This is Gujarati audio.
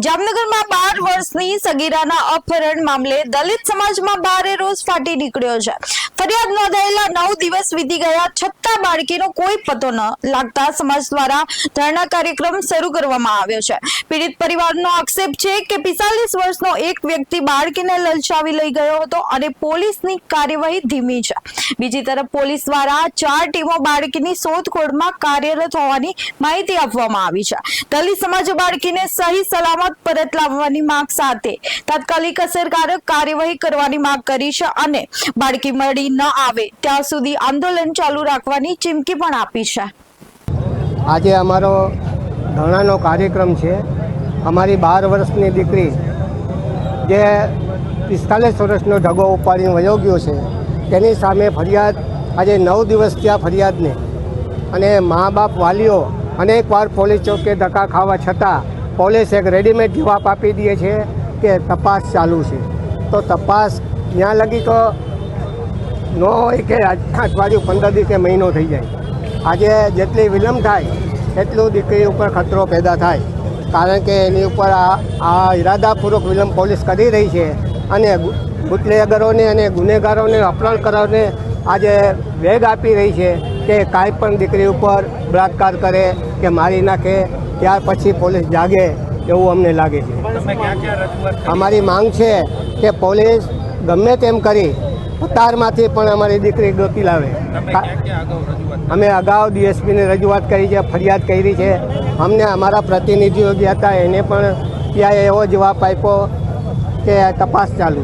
જામનગરમાં 12 વર્ષની સગીરાના અપહરણ મામલે દલિત સમાજમાં ભારે રોષ ફાટી નીકળ્યો છે। ફરિયાદ નોંધાયેલા 9 દિવસ વીતી ગયા છતાં બાળકીનો કોઈ પતો ન લાગતા સમાજ દ્વારા ધરણા કાર્યક્રમ શરૂ કરવામાં આવ્યો છે। પીડિત પરિવારનો આક્ષેપ છે કે 45 વર્ષનો એક વ્યક્તિ બાળકીને લલચાવી લઈ ગયો હતો અને પોલીસની કાર્યવાહી ધીમી છે। બીજી તરફ પોલીસ દ્વારા 4 ટીમો બાળકીની શોધખોળમાં કાર્યરત હોવાની માહિતી આપવામાં આવી છે। દલિત સમાજે બાળકીને સહી સલામત પરત લાવવાની માંગ સાથે તાત્કાલિક અસરકારક કાર્યવાહી કરવાની માંગ કરી છે અને બાળકી મળી ન આવે ત્યાં સુધી આંદોલન ચાલુ રાખવાની ચીમકી પણ આપી છે। આજે અમારો ધરણાનો કાર્યક્રમ છે। અમારી 12 વર્ષની દીકરી જે 45 વર્ષનો ઢગો ઉપાડીને વયો ગયો છે તેની સામે ફરિયાદ આજે 9 દિવસ થયા ફરિયાદને, અને મા બાપ વાલીઓ અનેકવાર પોલીસ ચોકે ધક્કા ખાવા છતાં પોલીસ એક રેડીમેડ જવાબ આપી દે છે કે તપાસ ચાલુ છે। તો તપાસ ત્યાં લગી તો ન હોય કે અઠવાડિયું 15 દિવસે મહિનો થઈ જાય। આજે જેટલી વિલંબ થાય એટલું દીકરી ઉપર ખતરો પેદા થાય, કારણ કે એની ઉપર આ ઇરાદાપૂર્વક વિલંબ પોલીસ કરી રહી છે અને બુટલેગરોને અને ગુનેગારોને અપહરણ કરવાને આજે વેગ આપી રહી છે કે કાંઈ પણ દીકરી ઉપર બળાત્કાર કરે કે મારી નાખે ત્યાર પછી પોલીસ જાગે એવું અમને લાગે છે। અમારી માંગ છે કે પોલીસ ગમે તેમ કરી ઉતારમાંથી પણ અમારી દીકરી ગોતી લાવે। અમે અગાઉ ડીએસપીને રજૂઆત કરી છે, ફરિયાદ કરી છે। અમને અમારા પ્રતિનિધિઓ ગયા હતા, એને પણ ત્યાં એવો જવાબ આપ્યો કે તપાસ ચાલુ।